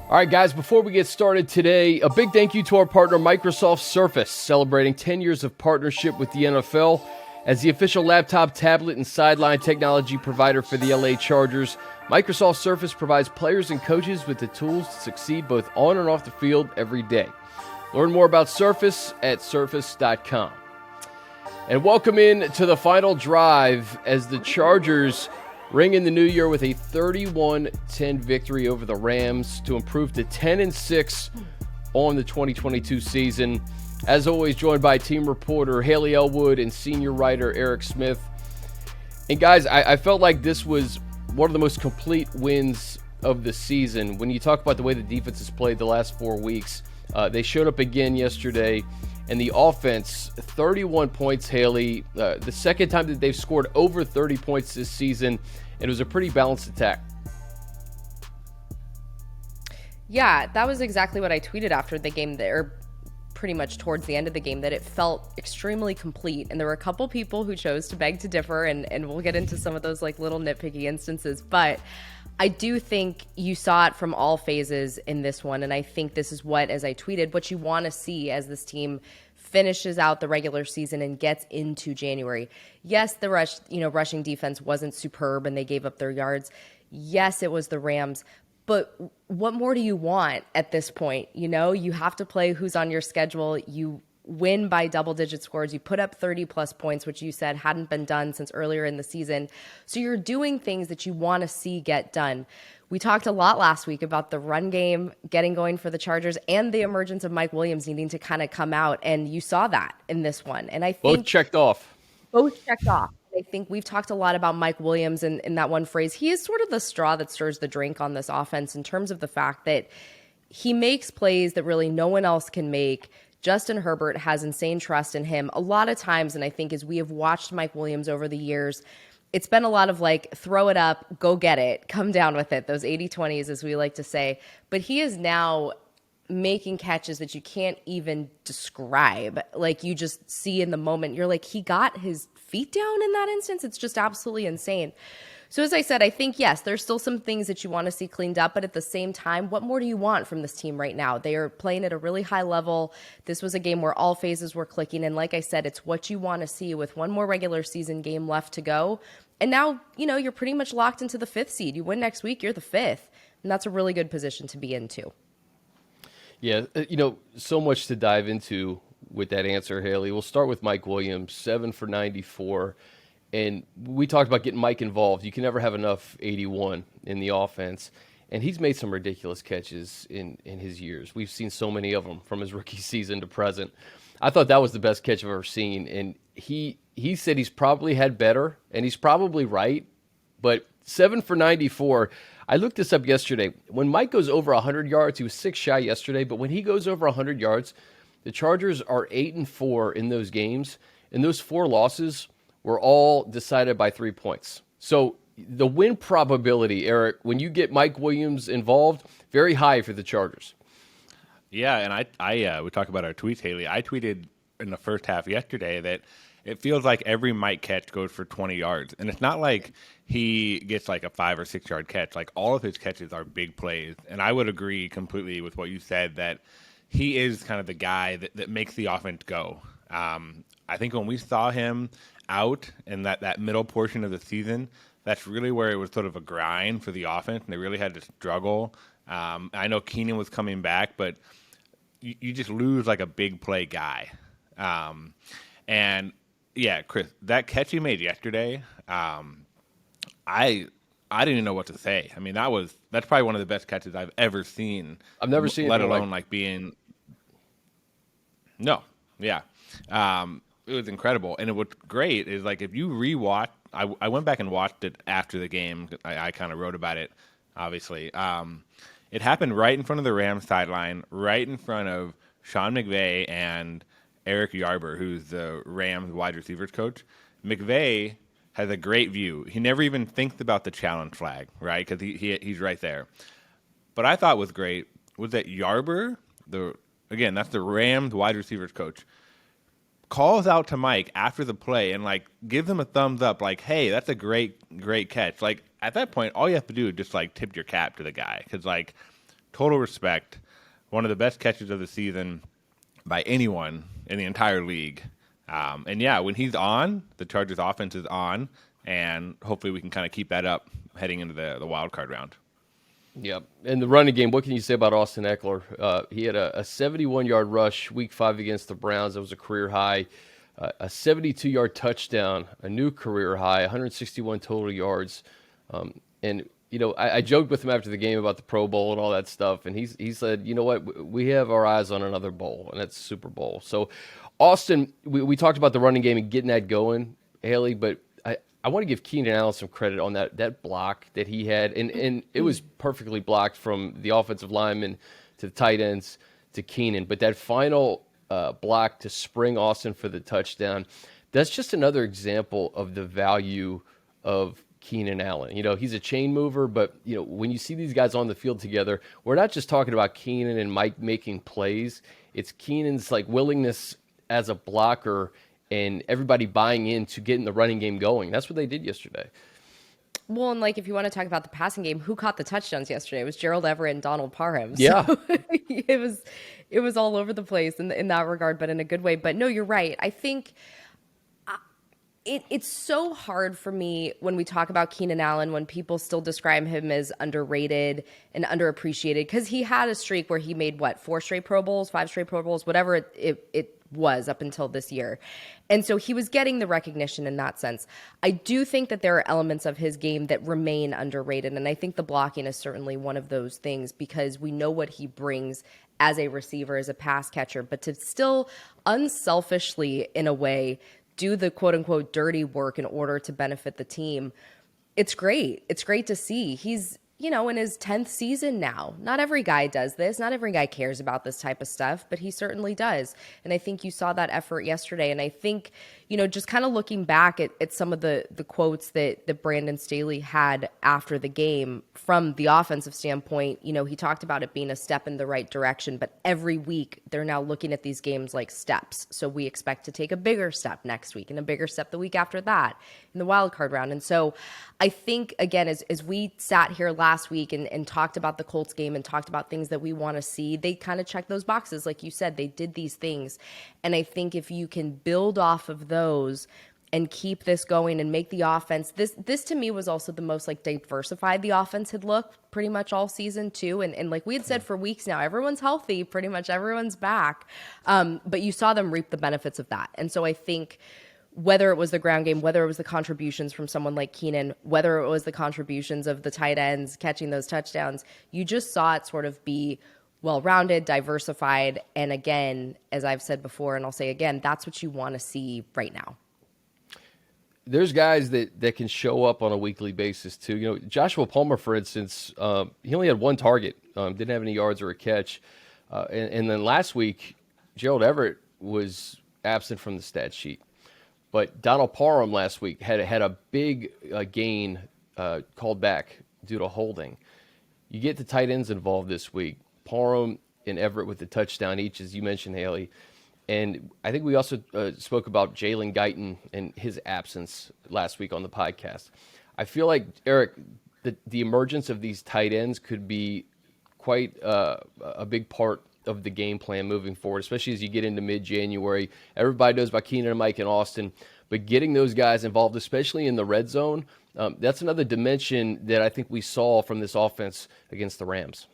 All right, guys, before we get started today, a big thank you to our partner, Microsoft Surface, celebrating 10 years of partnership with the NFL. As the official laptop, tablet, and sideline technology provider for the LA Chargers, Microsoft Surface provides players and coaches with the tools to succeed both on and off the field every day. Learn more about Surface at surface.com. And welcome in to the final drive as the Chargers ring in the new year with a 31-10 victory over the Rams to improve to 10-6 on the 2022 season. As always, joined by team reporter Hayley Elwood and senior writer Eric Smith. And guys, I felt like this was one of the most complete wins of the season. When you talk about the way the defense has played the last 4 weeks, they showed up again yesterday. And the offense, 31 points, Hayley. The second time that they've scored over 30 points this season. And it was a pretty balanced attack. Yeah, that was exactly what I tweeted after the game there. Pretty much towards the end of the game, that it felt extremely complete. And there were a couple people who chose to beg to differ, and we'll get into some of those like little nitpicky instances. But I do think you saw it from all phases in this one. And I think this is what, as I tweeted, what you want to see as this team finishes out the regular season and gets into January. Yes, the rushing defense wasn't superb and they gave up their yards. Yes, it was the Rams. But what more do you want at this point? You know, you have to play who's on your schedule. You win by double-digit scores. You put up 30-plus points, which you said hadn't been done since earlier in the season. So you're doing things that you want to see get done. We talked a lot last week about the run game getting going for the Chargers and the emergence of Mike Williams needing to kind of come out, and you saw that in this one. And I think Both checked off. I think we've talked a lot about Mike Williams in that one phrase. He is sort of the straw that stirs the drink on this offense in terms of the fact that he makes plays that really no one else can make. Justin Herbert has insane trust in him a lot of times, and I think as we have watched Mike Williams over the years, it's been a lot of like, throw it up, go get it, come down with it, those 80-20s, as we like to say. But he is now making catches that you can't even describe. Like, you just see in the moment, you're like, he got his feet down in that instance. It's just absolutely insane. So as I said, I think, yes, there's still some things that you want to see cleaned up, but at the same time, what more do you want from this team right now? They are playing at a really high level. This was a game where all phases were clicking, and like I said, it's what you want to see with one more regular season game left to go. And now, you're pretty much locked into the 5th seed. You win next week, you're the 5th, and that's a really good position to be in too. Yeah, so much to dive into with that answer, Hayley. We'll start with Mike Williams, 7 for 94. And we talked about getting Mike involved. You can never have enough 81 in the offense. And he's made some ridiculous catches in his years. We've seen so many of them from his rookie season to present. I thought that was the best catch I've ever seen. And he said he's probably had better, and he's probably right. But 7 for 94, I looked this up yesterday. When Mike goes over 100 yards, he was 6 shy yesterday, but when he goes over 100 yards, the Chargers are 8-4 in those games. And those 4 losses were all decided by 3 points. So the win probability, Eric, when you get Mike Williams involved, very high for the Chargers. Yeah, and I we talk about our tweets, Hayley. I tweeted in the first half yesterday that it feels like every Mike catch goes for 20 yards. And it's not like he gets like a 5 or 6 yard catch. Like, all of his catches are big plays. And I would agree completely with what you said, that he is kind of the guy that makes the offense go. I think when we saw him out in that middle portion of the season, that's really where it was sort of a grind for the offense, and they really had to struggle. I know Keenan was coming back, but you just lose like a big play guy. And yeah, Chris, that catch he made yesterday, I didn't even know what to say. I mean, that's probably one of the best catches I've ever seen. I've never seen it. Let alone like being. No, yeah. It was incredible. And what's great is, like, if you rewatch, I went back and watched it after the game. I kind of wrote about it, obviously. It happened right in front of the Rams sideline, right in front of Sean McVay and Eric Yarber, who's the Rams wide receivers coach. McVay has a great view. He never even thinks about the challenge flag, right? Because he's right there. But I thought was great was that Yarber, that's the Rams wide receivers coach, calls out to Mike after the play and, like, gives him a thumbs up, like, hey, that's a great catch. Like, at that point, all you have to do is just, like, tip your cap to the guy. Because, like, total respect, one of the best catches of the season by anyone in the entire league. And yeah, when he's on, the Chargers offense is on, and hopefully we can kind of keep that up heading into the wild card round. Yep. And the running game, what can you say about Austin Ekeler? He had a 71-yard rush week 5 against the Browns. That was a career high. A 72-yard touchdown, a new career high, 161 total yards. And, you know, I joked with him after the game about the Pro Bowl and all that stuff. And he said, you know what, we have our eyes on another bowl, and that's the Super Bowl. So, Austin, we talked about the running game and getting that going, Hayley, but I want to give Keenan Allen some credit on that block that he had. And it was perfectly blocked from the offensive lineman to the tight ends to Keenan. But that final block to spring Austin for the touchdown, that's just another example of the value of Keenan Allen. You know, he's a chain mover, but, you know, when you see these guys on the field together, we're not just talking about Keenan and Mike making plays. It's Keenan's, like, willingness as a blocker and everybody buying into getting the running game going. That's what they did yesterday. Well, and like if you want to talk about the passing game, who caught the touchdowns yesterday? It was Gerald Everett and Donald Parham. Yeah, so it was all over the place in that regard, but in a good way. But no, you're right. I think it's so hard for me when we talk about Keenan Allen, when people still describe him as underrated and underappreciated, because he had a streak where he made 4 straight Pro Bowls, 5 straight Pro Bowls, whatever it was up until this year. And so he was getting the recognition in that sense. I do think that there are elements of his game that remain underrated. And I think the blocking is certainly one of those things, because we know what he brings as a receiver, as a pass catcher, but to still unselfishly, in a way, do the quote unquote dirty work in order to benefit the team. It's great. It's great to see. He's, you know, in his 10th season now. Not every guy does this. Not every guy cares about this type of stuff, but he certainly does. And I think you saw that effort yesterday. And I think, you know, just kind of looking back at some of the quotes that Brandon Staley had after the game from the offensive standpoint, you know, he talked about it being a step in the right direction, but every week they're now looking at these games like steps. So we expect to take a bigger step next week and a bigger step the week after that in the wild card round. And so I think, again, as we sat here last week and talked about the Colts game and talked about things that we want to see, they kind of checked those boxes. Like you said, they did these things. And I think if you can build off of those and keep this going and make the offense, this to me was also the most like diversified the offense had looked pretty much all season too. And like we had said for weeks now, everyone's healthy, pretty much everyone's back. But you saw them reap the benefits of that. And so I think whether it was the ground game, whether it was the contributions from someone like Keenan, whether it was the contributions of the tight ends catching those touchdowns, you just saw it sort of be well-rounded, diversified. And again, as I've said before, and I'll say again, that's what you want to see right now. There's guys that can show up on a weekly basis too. You know, Joshua Palmer, for instance, he only had 1 target, didn't have any yards or a catch. And then last week, Gerald Everett was absent from the stat sheet. But Donald Parham last week had a big gain called back due to holding. You get the tight ends involved this week. Parham and Everett with the touchdown each, as you mentioned, Hayley. And I think we also spoke about Jalen Guyton and his absence last week on the podcast. I feel like, Eric, the emergence of these tight ends could be quite a big part of the game plan moving forward, especially as you get into mid-January. Everybody knows about Keenan and Mike and Austin, but getting those guys involved, especially in the red zone, that's another dimension that I think we saw from this offense against the Rams.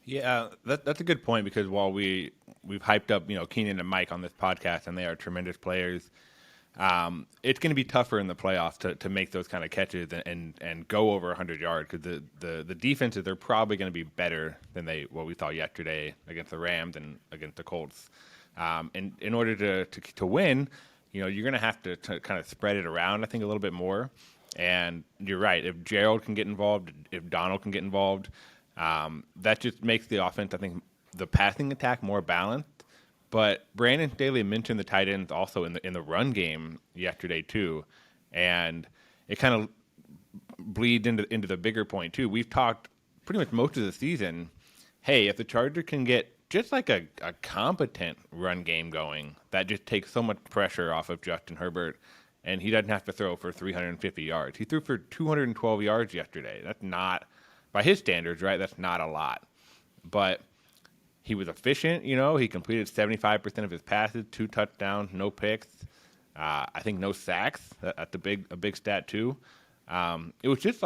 Yeah, that's a good point, because while we've hyped up, you know, Keenan and Mike on this podcast, and they are tremendous players, it's going to be tougher in the playoffs to make those kind of catches and go over 100 yards, because the defenses are probably going to be better than what we saw yesterday against the Rams and against the Colts. And in order to win, you know, you're going to have to kind of spread it around, I think, a little bit more. And you're right. If Gerald can get involved, if Donald can get involved, that just makes the offense, I think, the passing attack more balanced. But Brandon Staley mentioned the tight ends also in the run game yesterday too, and it kind of bleeds into the bigger point too. We've talked pretty much most of the season, hey, if the Chargers can get just like a competent run game going, that just takes so much pressure off of Justin Herbert, and he doesn't have to throw for 350 yards. He threw for 212 yards yesterday. That's not by his standards, right, that's not a lot. But he was efficient, he completed 75% of his passes, 2 touchdowns, no picks. I think no sacks. That's a big stat too. It was just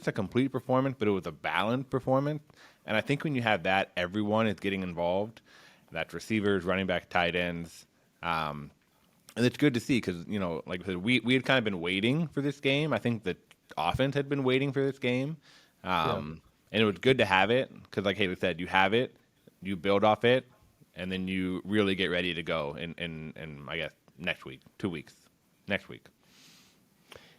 a complete performance, but it was a balanced performance. And I think when you have that, everyone is getting involved. That's receivers, running back, tight ends. And it's good to see because, like I said, we had kind of been waiting for this game. I think the offense had been waiting for this game. And it was good to have it because, like Hayley said, you have it, you build off it, and then you really get ready to go in I guess, next week, 2 weeks, next week.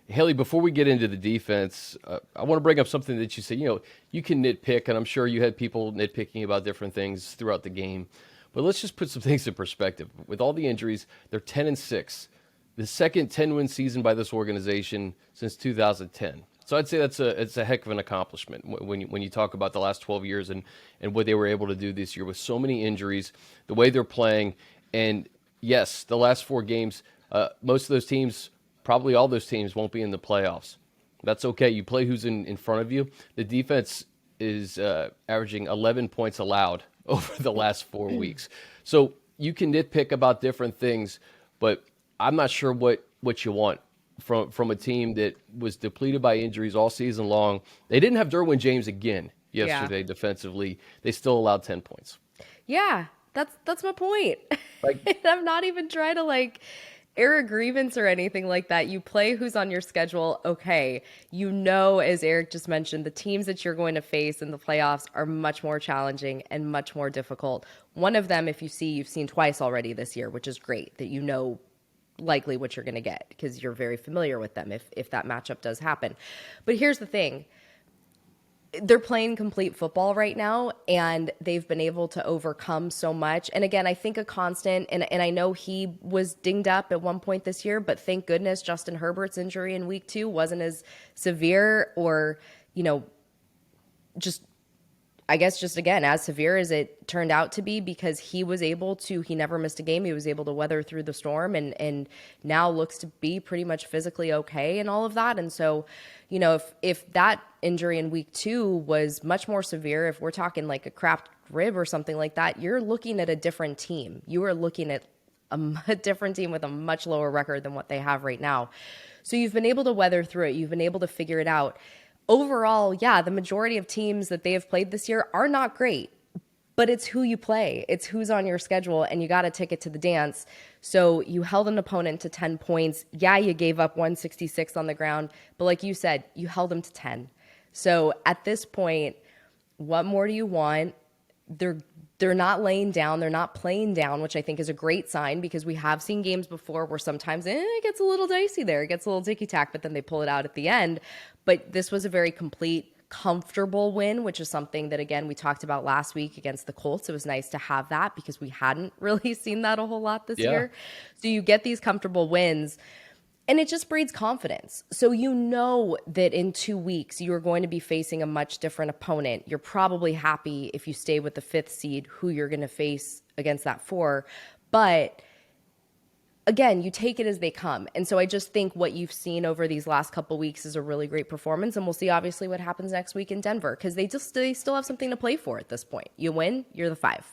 Hayley, before we get into the defense, I want to bring up something that you said. You can nitpick, and I'm sure you had people nitpicking about different things throughout the game. But let's just put some things in perspective. With all the injuries, they're 10-6, the second 10-win season by this organization since 2010. So I'd say it's a heck of an accomplishment when you talk about the last 12 years and what they were able to do this year with so many injuries, the way they're playing, and yes, the last 4 games, most of those teams, probably all those teams, won't be in the playoffs. That's okay. You play who's in front of you. The defense is averaging 11 points allowed over the last 4 weeks. So you can nitpick about different things, but I'm not sure what you want from a team that was depleted by injuries all season long. They didn't have Derwin James again yesterday defensively. They still allowed 10 points. Yeah, that's my point. Like, I'm not even trying to air a grievance or anything like that. You play who's on your schedule. Okay. As Eric just mentioned, the teams that you're going to face in the playoffs are much more challenging and much more difficult. One of them, you've seen twice already this year, which is great that likely what you're going to get because you're very familiar with them if that matchup does happen. But here's the thing. They're playing complete football right now, and they've been able to overcome so much. And again, I think a constant, and I know he was dinged up at one point this year, but thank goodness Justin Herbert's injury in week 2 wasn't as severe or, just again, as severe as it turned out to be because he never missed a game. He was able to weather through the storm and now looks to be pretty much physically okay and all of that. And so, if that injury in week 2 was much more severe, if we're talking like a cracked rib or something like that, you're looking at a different team. You are looking at a different team with a much lower record than what they have right now. So you've been able to weather through it. You've been able to figure it out. Overall, the majority of teams that they have played this year are not great, but it's who you play. It's who's on your schedule, and you got a ticket to the dance. So you held an opponent to 10 points. Yeah, you gave up 166 on the ground, but like you said, you held them to 10. So at this point, what more do you want? They're not laying down. They're not playing down, which I think is a great sign because we have seen games before where sometimes it gets a little dicey there. It gets a little ticky-tack, but then they pull it out at the end. But this was a very complete, comfortable win, which is something that, again, we talked about last week against the Colts. It was nice to have that because we hadn't really seen that a whole lot this year. So you get these comfortable wins. And it just breeds confidence. So that in 2 weeks, you are going to be facing a much different opponent. You're probably happy if you stay with the 5th seed who you're going to face against that 4. But again, you take it as they come. And so I just think what you've seen over these last couple weeks is a really great performance. And we'll see obviously what happens next week in Denver because they still have something to play for at this point. You win, you're the 5.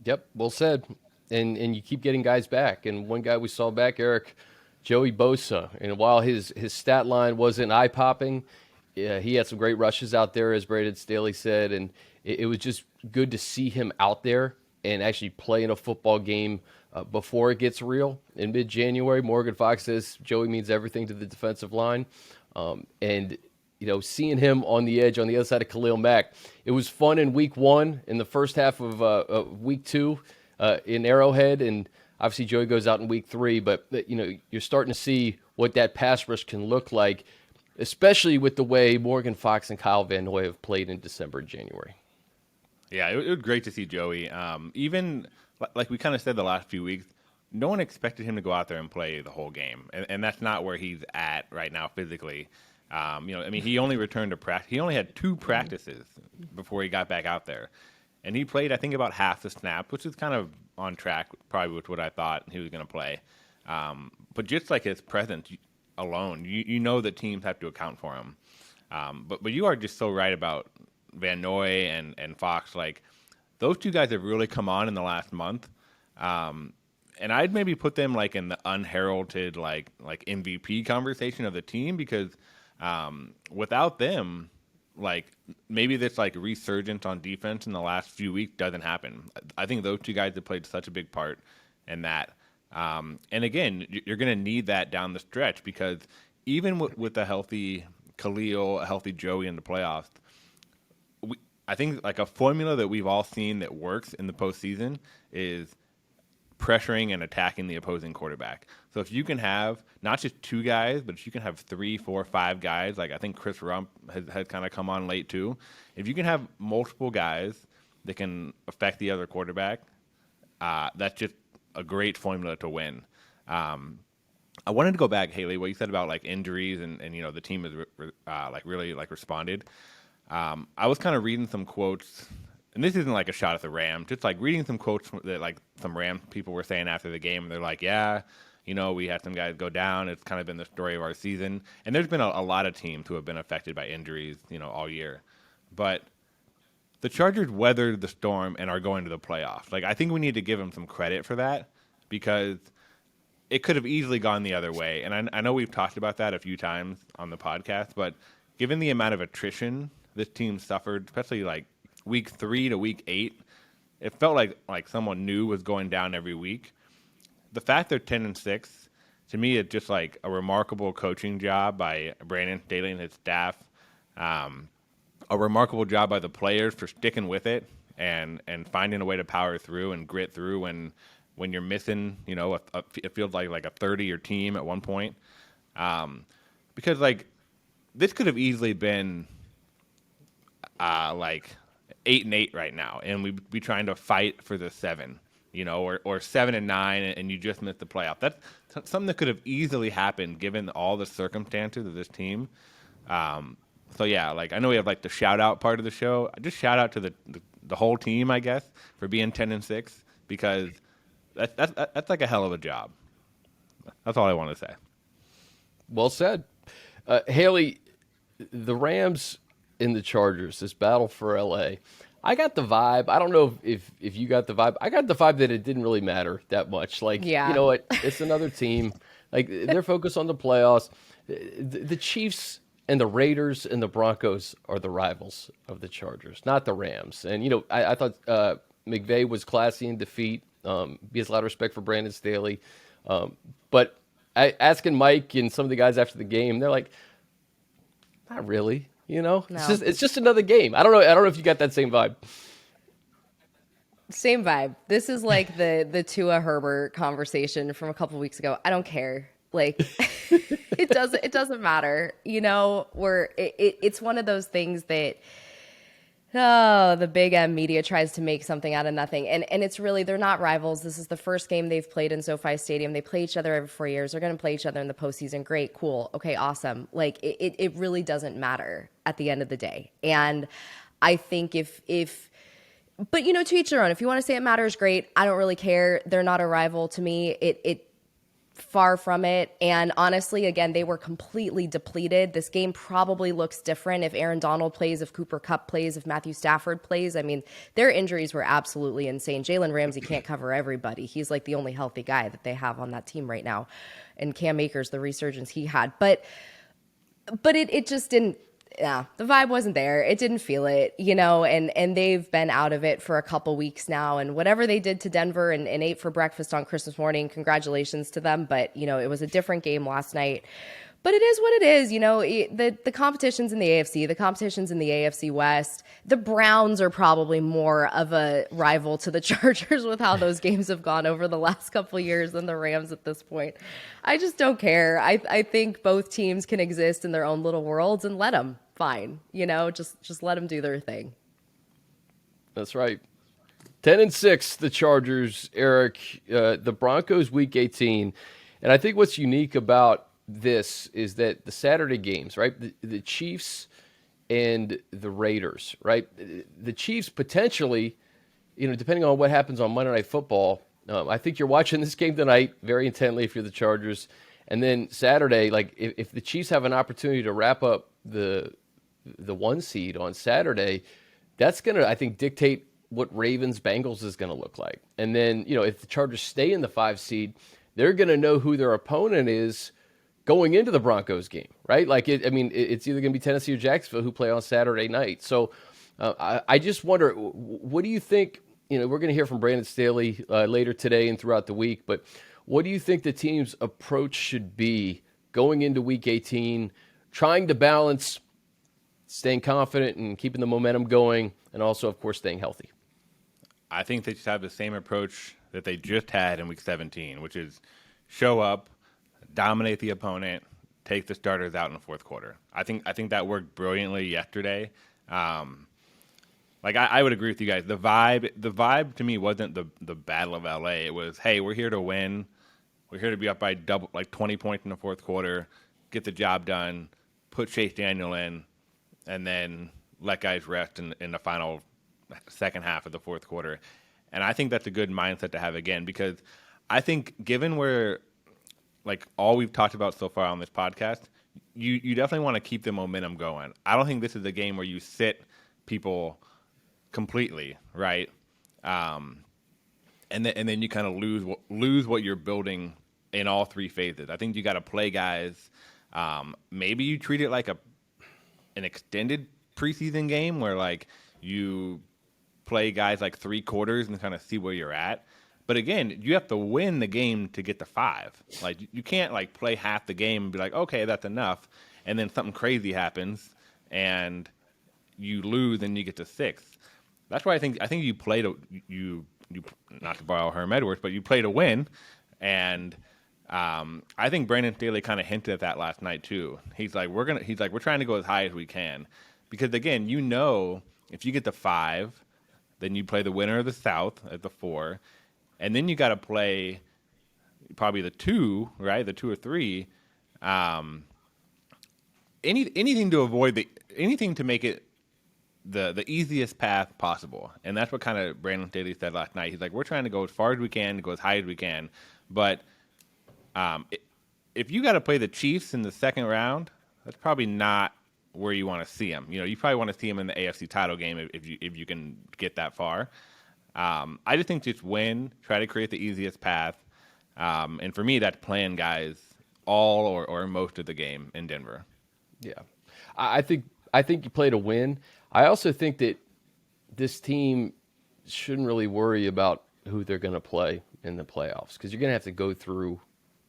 Yep, well said. And you keep getting guys back. And one guy we saw back, Eric, Joey Bosa, and while his stat line wasn't eye-popping, he had some great rushes out there, as Braden Staley said, and it was just good to see him out there and actually play in a football game before it gets real in mid-January. Morgan Fox says Joey means everything to the defensive line, and seeing him on the edge on the other side of Khalil Mack, it was fun in week 1, in the first half of week 2 in Arrowhead, and obviously, Joey goes out in week 3, but you're starting to see what that pass rush can look like, especially with the way Morgan Fox and Kyle Van Noy have played in December and January. Yeah, it was great to see Joey. Even like we kind of said the last few weeks, no one expected him to go out there and play the whole game, and that's not where he's at right now physically. He only returned to practice. He only had 2 practices before he got back out there. And he played, I think, about half the snap, which is kind of on track probably with what I thought he was going to play. But just like his presence alone, you know that teams have to account for him. But you are just so right about Van Noy and Fox. Like, those two guys have really come on in the last month. And I'd maybe put them like in the unheralded like MVP conversation of the team, because without them, like, maybe this like resurgence on defense in the last few weeks doesn't happen. I think those two guys have played such a big part in that. And again, you're going to need that down the stretch, because even with a healthy Khalil, a healthy Joey in the playoffs, I think like a formula that we've all seen that works in the postseason is pressuring and attacking the opposing quarterback. So if you can have not just two guys, but if you can have 3, 4, 5 guys, like I think Chris Rump has kind of come on late too. If you can have multiple guys that can affect the other quarterback, that's just a great formula to win. I wanted to go back, Hayley, what you said about like injuries and the team has like really like responded. I was kind of reading some quotes, and this isn't like a shot at the Rams, just like reading some quotes that like some Rams people were saying after the game. And they're like, yeah, we had some guys go down. It's kind of been the story of our season. And there's been a lot of teams who have been affected by injuries, all year. But the Chargers weathered the storm and are going to the playoffs. Like, I think we need to give them some credit for that, because it could have easily gone the other way. And I know we've talked about that a few times on the podcast, but given the amount of attrition this team suffered, especially like week 3 to week 8, it felt like someone new was going down every week. The fact they're 10-6, to me, it's just like a remarkable coaching job by Brandon Staley and his staff. A remarkable job by the players for sticking with it and finding a way to power through and grit through when you're missing, it feels like a third of your team at one point. Because like this could have easily been like 8-8 right now, and we'd be trying to fight for the 7, or 7-9, and you just missed the playoff. That's something that could have easily happened given all the circumstances of this team. So yeah, like I know we have like the shout out part of the show. I just shout out to the whole team, I guess, for being 10-6, because that's like a hell of a job. That's all I want to say. Well said. Hayley, the Rams and the Chargers, this battle for LA. I got the vibe. I don't know if you got the vibe. I got the vibe that it didn't really matter that much. Like, yeah. You know what? It's another team. Like, they're focused on the playoffs. The Chiefs and the Raiders and the Broncos are the rivals of the Chargers, not the Rams. And, I thought McVay was classy in defeat. He has a lot of respect for Brandon Staley. But asking Mike and some of the guys after the game, they're like, not really. No. It's just another game. I don't know if you got that same vibe. Same vibe. This is like the Tua Herbert conversation from a couple weeks ago. I don't care. Like, it doesn't matter. It's one of those things that the big M media tries to make something out of nothing. And it's really, they're not rivals. This is the first game they've played in SoFi Stadium. They play each other every 4 years. They're going to play each other in the postseason. Great, cool. Okay, awesome. Like, it really doesn't matter at the end of the day. And I think but to each their own. If you want to say it matters, great. I don't really care. They're not a rival to me. It far from it. And honestly, again, they were completely depleted. This game probably looks different if Aaron Donald plays, if Cooper Kupp plays, if Matthew Stafford plays. I mean, their injuries were absolutely insane. Jalen Ramsey can't cover everybody. He's like the only healthy guy that they have on that team right now. And Cam Akers, the resurgence he had. But it just didn't. Yeah, the vibe wasn't there. It didn't feel it, and they've been out of it for a couple weeks now. And whatever they did to Denver and ate for breakfast on Christmas morning, congratulations to them. But, it was a different game last night. But it is what it is. The competition's in the AFC. The competition's in the AFC West. The Browns are probably more of a rival to the Chargers with how those games have gone over the last couple of years than the Rams at this point. I just don't care. I think both teams can exist in their own little worlds, and let them. Fine. Just let them do their thing. That's right. 10-6, the Chargers, Eric. The Broncos, Week 18. And I think what's unique about this is that the Saturday games, right? The Chiefs and the Raiders, right? The Chiefs potentially, depending on what happens on Monday Night Football, I think you're watching this game tonight very intently if you're the Chargers. And then Saturday, like if the Chiefs have an opportunity to wrap up the the 1 seed on Saturday, that's going to, I think, dictate what Ravens Bengals is going to look like. And then, if the Chargers stay in the 5 seed, they're going to know who their opponent is going into the Broncos game, right? It's either going to be Tennessee or Jacksonville who play on Saturday night. So I just wonder, what do you think? We're going to hear from Brandon Staley later today and throughout the week, but what do you think the team's approach should be going into Week 18, trying to balance staying confident and keeping the momentum going, and also, of course, staying healthy? I think they just have the same approach that they just had in Week 17, which is show up, dominate the opponent, take the starters out in the fourth quarter. I think that worked brilliantly yesterday. I would agree with you guys. The vibe to me wasn't the Battle of LA. It was, hey, we're here to win. We're here to be up by 20 points in the fourth quarter, get the job done, put Chase Daniel in, and then let guys rest in the final second half of the fourth quarter. And I think that's a good mindset to have again, because I think given where all we've talked about so far on this podcast, you definitely want to keep the momentum going. I don't think this is a game where you sit people completely, right? And then you kind of lose what you're building in all 3 phases. I think you got to play guys. Maybe you treat it like an extended preseason game where you play guys 3 quarters and kind of see where you're at. But again, you have to win the game to get to 5. You can't play half the game and be like, okay, that's enough, and then something crazy happens and you lose and you get to 6. That's why I think you play to you not to borrow Herm Edwards, but you play to win. And I think Brandon Staley kind of hinted at that last night too. He's like, we're trying to go as high as we can, because again, if you get to 5, then you play the winner of the South at the 4. And then you got to play probably the 2, right? The 2 or 3. Anything to avoid anything to make it the easiest path possible. And that's what kind of Brandon Staley said last night. He's like, we're trying to go as far as we can, go as high as we can. But if you got to play the Chiefs in the second round, that's probably not where you want to see them. You probably want to see them in the AFC title game if you can get that far. I just think just win, try to create the easiest path. And for me, that's playing guys all or most of the game in Denver. Yeah. I think you play to win. I also think that this team shouldn't really worry about who they're going to play in the playoffs, because you're going to have to go through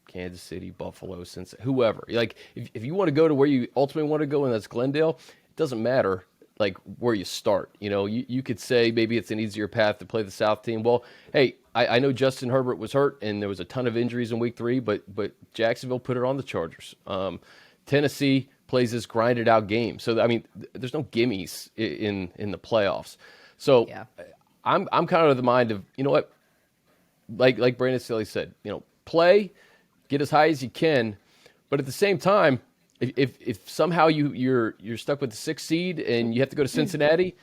Kansas City, Buffalo, Cincinnati, whoever. If you want to go to where you ultimately want to go, and that's Glendale, it doesn't matter where you start. You could say maybe it's an easier path to play the South team. Well, hey, I know Justin Herbert was hurt and there was a ton of injuries in week 3, but Jacksonville put it on the Chargers. Tennessee plays this grinded out game. So, there's no gimmies in the playoffs. So yeah. I'm kind of of the mind of, you know what, like Brandon Staley said, play, get as high as you can. But at the same time, if somehow you're stuck with the 6th seed and you have to go to Cincinnati,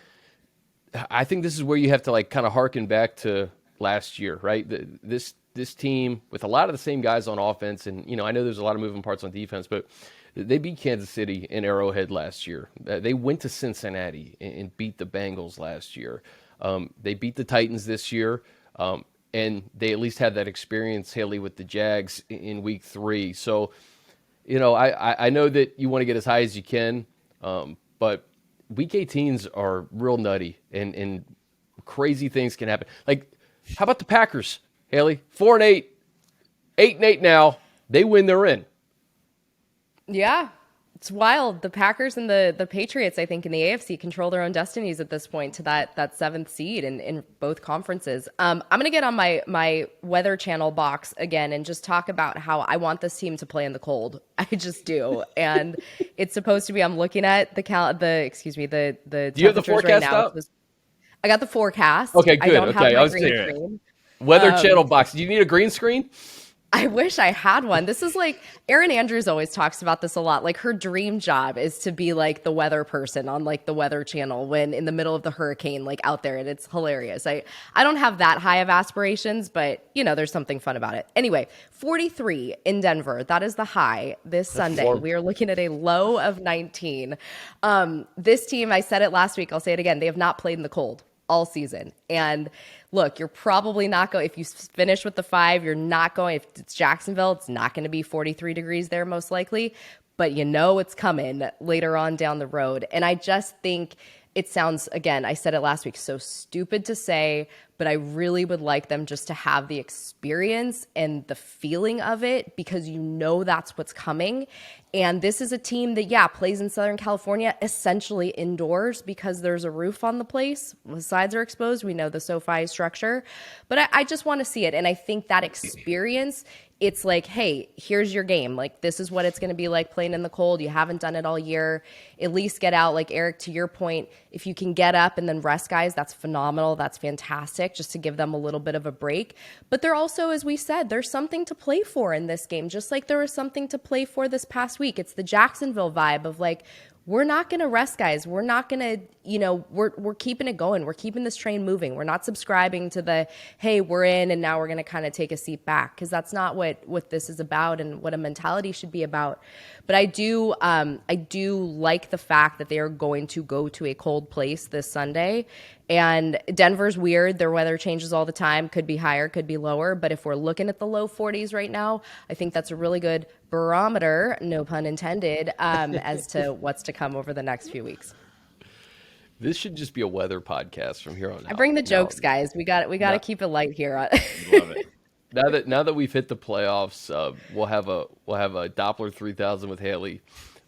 I think this is where you have to kind of harken back to last year, right? This team with a lot of the same guys on offense, and I know there's a lot of moving parts on defense, but they beat Kansas City in Arrowhead last year. They went to Cincinnati and beat the Bengals last year. They beat the Titans this year, and they at least had that experience, Hayley, with the Jags in week 3. So, I know that you want to get as high as you can, but week 18s are real nutty, and crazy things can happen. How about the Packers, Hayley? 4-8, 8-8 now. They win, they're in. Yeah, it's wild. The Packers and the Patriots, I think, in the AFC control their own destinies at this point to that 7th seed in both conferences. I'm going to get on my Weather Channel box again and just talk about how I want this team to play in the cold. I just do. And it's supposed to be, I'm looking at the Do you have the forecast right now. up? I got the forecast. Okay, good. I don't have my I was green screen. Weather Channel box. Do you need a green screen? I wish I had one. This is like Erin Andrews always talks about this a lot. Like her dream job is to be like the weather person on like the Weather Channel when in the middle of the hurricane, like out there, and it's hilarious. I don't have that high of aspirations, but you know, there's something fun about it. Anyway, 43 in Denver. That is the high this Sunday. warm. We are looking at a low of 19. This team, I said it last week, I'll say it again. They have not played in the cold all season. And look, you're probably not going, if you finish with the 5, you're not going, if it's Jacksonville, it's not going to be 43 degrees there most likely, but you know it's coming later on down the road. And I just think it sounds, again, I said it last week, so stupid to say, but I really would like them just to have the experience and the feeling of it because you know that's what's coming. And this is a team that, yeah, plays in Southern California, essentially indoors because there's a roof on the place. The sides are exposed. We know the SoFi structure. But I just want to see it. And I think that experience, it's like, hey, here's your game. Like, this is what it's going to be like playing in the cold. You haven't done it all year. At least get out. Like, Eric, to your point, if you can get up and then rest guys, that's phenomenal. That's fantastic, just to give them a little bit of a break. But there also, as we said, there's something to play for in this game, just like there was something to play for this past week. It's the Jacksonville vibe of like, we're not going to rest guys. We're not going to, you know, we're keeping it going. We're keeping this train moving. We're not subscribing to the, hey, we're in and now we're going to kind of take a seat back, because that's not what this is about and what a mentality should be about. But I do like the fact that they are going to go to a cold place this Sunday. And Denver's weird. Their weather changes all the time. Could be higher, could be lower. But if we're looking at the low 40s right now, I think that's a really good barometer, no pun intended, as to what's to come over the next few weeks. This should just be a weather podcast from here on out. I bring the jokes, guys. We got to keep it light here. Love it. Now that we've hit the playoffs, we'll have a Doppler 3000 with Hayley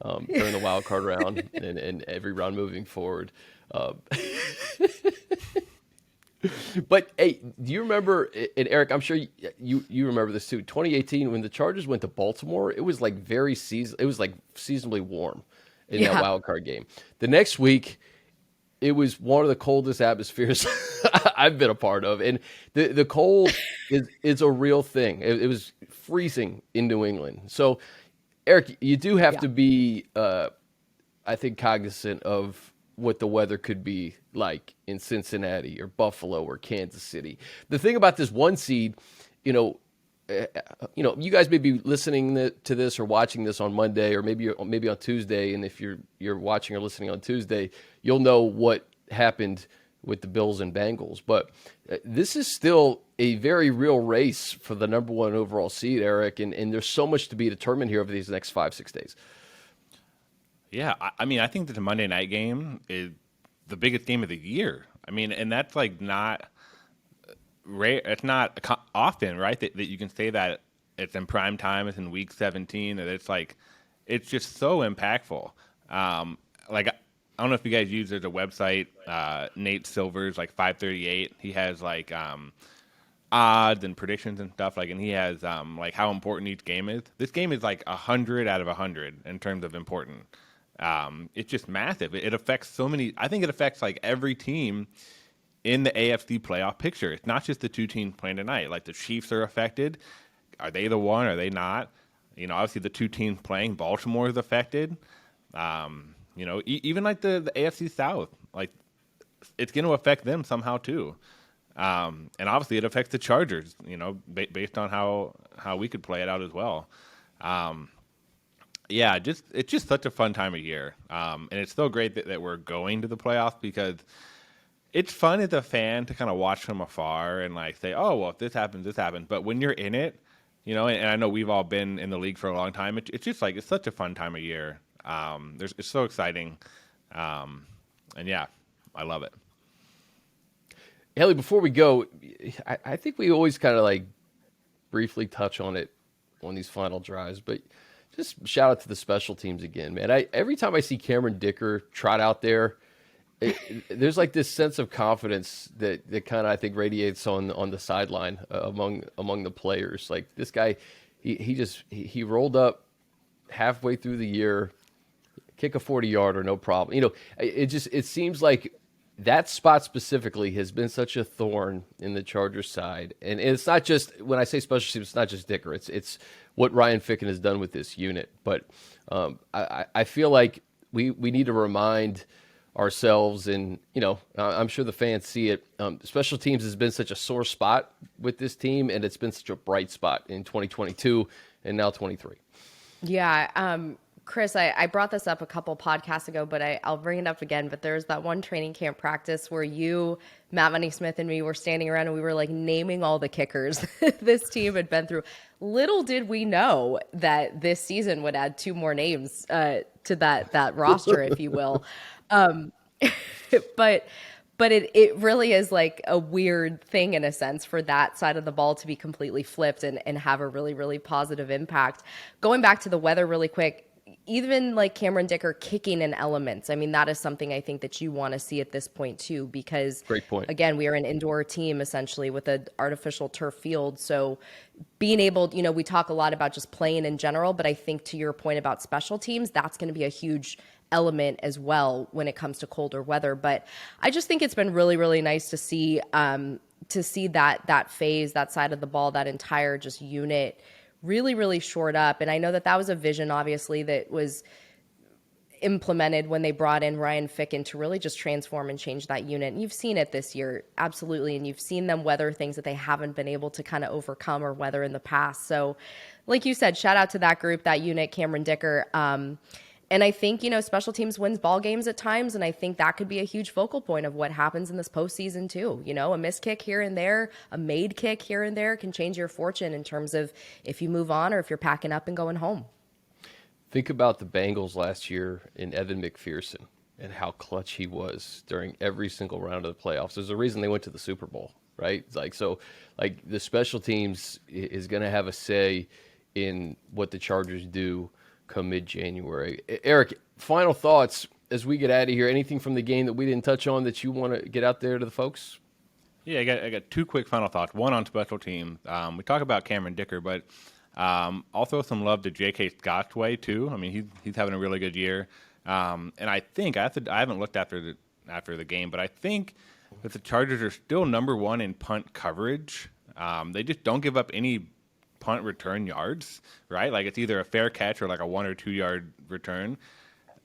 during the wild card round and every round moving forward. But hey, do you remember? And Eric, I'm sure you remember this too. 2018, when the Chargers went to Baltimore, it was like it was like seasonably warm in that wild card game. The next week, it was one of the coldest atmospheres I've been a part of, and the cold is a real thing. It was freezing in New England. So, Eric, you do have to be, I think, cognizant of what the weather could be like in Cincinnati or Buffalo or Kansas City. The thing about this 1 seed, you guys may be listening to this or watching this on Monday or maybe on Tuesday. And if you're watching or listening on Tuesday, you'll know what happened with the Bills and Bengals. But this is still a very real race for the number 1 overall seed, Eric. And there's so much to be determined here over these next 5-6 days. Yeah, I mean, I think that the Monday night game is the biggest game of the year. I mean, and that's like not rare. It's not often, right, that you can say that it's in prime time, it's in week 17, and it's just so impactful. Like, I don't know if you guys use there's a website, Nate Silver's like 538. He has like odds and predictions and stuff, like, and he has like how important each game is. This game is like 100 out of 100 in terms of important. It's just massive. It affects so many. I think it affects like every team in the AFC playoff picture. It's not just the 2 teams playing tonight. Like the Chiefs are affected. Are they the one? Are they not? Obviously the 2 teams playing, Baltimore is affected. Even like the AFC South, like it's going to affect them somehow too. And obviously it affects the Chargers, based on how we could play it out as well. Yeah, it's just such a fun time of year. And it's so great that we're going to the playoffs because it's fun as a fan to kind of watch from afar and like say, oh, well, if this happens, this happens. But when you're in it, and I know we've all been in the league for a long time, it's just like, it's such a fun time of year. It's so exciting. And yeah, I love it. Hayley, before we go, I think we always kind of like briefly touch on it on these final drives, but just shout out to the special teams again, man. Every time I see Cameron Dicker trot out there, there's like this sense of confidence that kind of I think radiates on the sideline among the players. Like this guy, he rolled up halfway through the year, kick a 40-yarder, no problem. It seems like that spot specifically has been such a thorn in the Chargers side. And it's not just, when I say special teams, it's not just Dicker. It's what Ryan Ficken has done with this unit. But I feel like we need to remind ourselves, and, I'm sure the fans see it. Special teams has been such a sore spot with this team, and it's been such a bright spot in 2022 and now 23. Yeah. Chris, I brought this up a couple podcasts ago, but I'll bring it up again. But there's that one training camp practice where you, Matt Money Smith, and me were standing around and we were like naming all the kickers this team had been through. Little did we know that this season would add 2 more names to that roster, if you will. But it really is like a weird thing in a sense for that side of the ball to be completely flipped and have a really, really positive impact. Going back to the weather really quick, even like Cameron Dicker kicking in elements. I mean, that is something I think that you want to see at this point too, because great point. Again, we are an indoor team essentially with an artificial turf field. So being able, we talk a lot about just playing in general, but I think to your point about special teams, that's going to be a huge element as well when it comes to colder weather. But I just think it's been really, really nice to see that phase, that side of the ball, that entire just unit really, really shored up. And I know that was a vision, obviously, that was implemented when they brought in Ryan Ficken to really just transform and change that unit. And you've seen it this year, absolutely. And you've seen them weather things that they haven't been able to kind of overcome or weather in the past. So like you said, shout out to that group, that unit, Cameron Dicker. And I think, special teams wins ball games at times. And I think that could be a huge focal point of what happens in this postseason too. A missed kick here and there, a made kick here and there can change your fortune in terms of if you move on or if you're packing up and going home. Think about the Bengals last year in Evan McPherson and how clutch he was during every single round of the playoffs. There's a reason they went to the Super Bowl, right? The special teams is going to have a say in what the Chargers do come mid-January. Eric, final thoughts as we get out of here. Anything from the game that we didn't touch on that you want to get out there to the folks? Yeah, I got 2 quick final thoughts. One on special team. We talk about Cameron Dicker, but also some love to J.K. Scott's way too. I mean, he's having a really good year. And I think I haven't looked after the game, but I think that the Chargers are still number 1 in punt coverage. They just don't give up any punt return yards, right? Like it's either a fair catch or like a 1 or 2 yard return.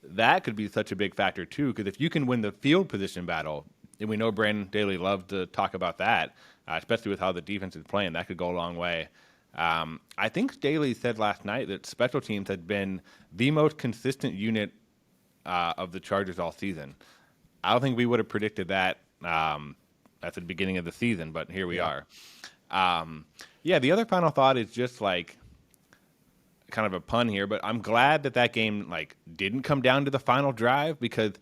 That could be such a big factor too, because if you can win the field position battle, and we know Brandon Daly loved to talk about that, especially with how the defense is playing, that could go a long way. I think Daly said last night that special teams had been the most consistent unit of the Chargers all season. I don't think we would have predicted that at the beginning of the season, but here we are. The other final thought is just like kind of a pun here, but I'm glad that game didn't come down to the final drive, because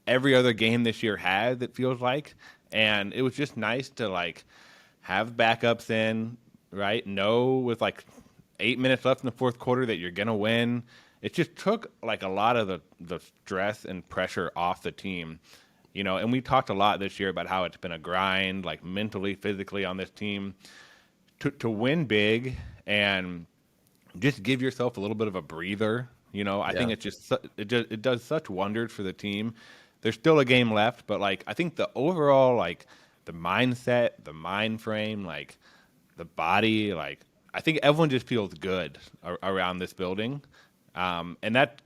every other game this year has, it feels like. And it was just nice to have backups in, right? Know with 8 minutes left in the fourth quarter that you're going to win. It just took a lot of the stress and pressure off the team. And we talked a lot this year about how it's been a grind, mentally, physically on this team. To win big and just give yourself a little bit of a breather, I think it does such wonders for the team. There's still a game left, but I think the overall the mindset, the mind frame, the body, I think everyone just feels good around this building, and that's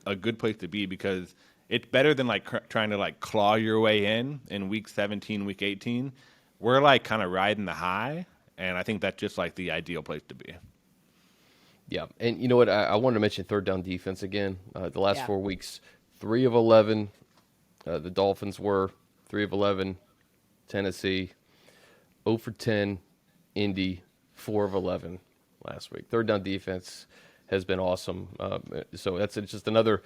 a good place to be, because it's better than trying to claw your way in week 17, week 18. We're kind of riding the high. And I think that's just the ideal place to be. Yeah. And you know what? I wanted to mention third down defense again. The last 4 weeks, 3 of 11. The Dolphins were 3 of 11. Tennessee, 0 for 10. Indy, 4 of 11 last week. Third down defense has been awesome. So that's just another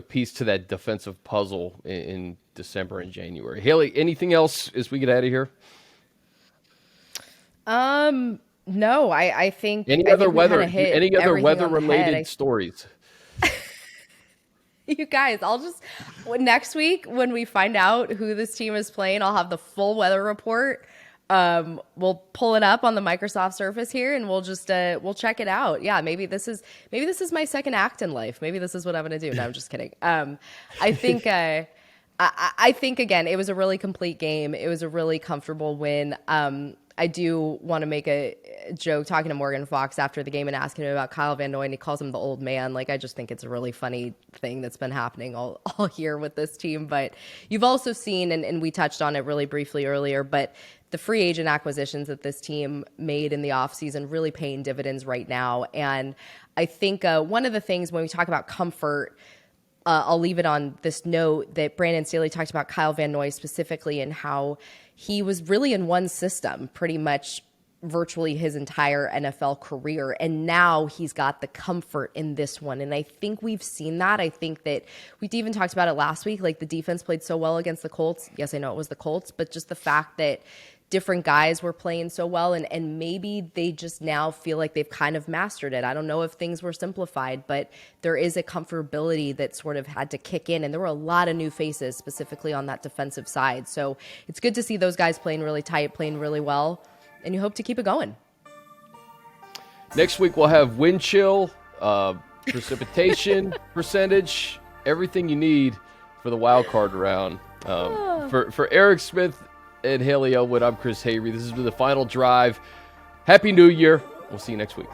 piece to that defensive puzzle in December and January. Hayley, anything else as we get out of here? No, I think any other weather related stories. You guys, next week when we find out who this team is playing, I'll have the full weather report. We'll pull it up on the Microsoft Surface here, and we'll just we'll check it out. Yeah, maybe this is my second act in life. Maybe this is what I'm going to do. No, I'm just kidding. I think I think, again, it was a really complete game. It was a really comfortable win. I do want to make a joke talking to Morgan Fox after the game and asking him about Kyle Van Noy, and he calls him the old man. Like, I just think it's a really funny thing that's been happening all year with this team. But you've also seen, and we touched on it really briefly earlier, but the free agent acquisitions that this team made in the offseason really paying dividends right now. And I think one of the things when we talk about comfort, I'll leave it on this note that Brandon Staley talked about Kyle Van Noy specifically and how he was really in one system pretty much virtually his entire NFL career. And now he's got the comfort in this one. And I think we've seen that. I think that we even talked about it last week. Like, the defense played so well against the Colts. Yes, I know it was the Colts, but just the fact that different guys were playing so well, and maybe they just now feel like they've kind of mastered it. I don't know if things were simplified, but there is a comfortability that sort of had to kick in, and there were a lot of new faces specifically on that defensive side. So it's good to see those guys playing really tight, playing really well, and you hope to keep it going. Next week we'll have wind chill, precipitation percentage, everything you need for the wild card round. For Eric Smith and Hayley Elwood, I'm Chris Hayre. This has been The Final Drive. Happy New Year. We'll see you next week.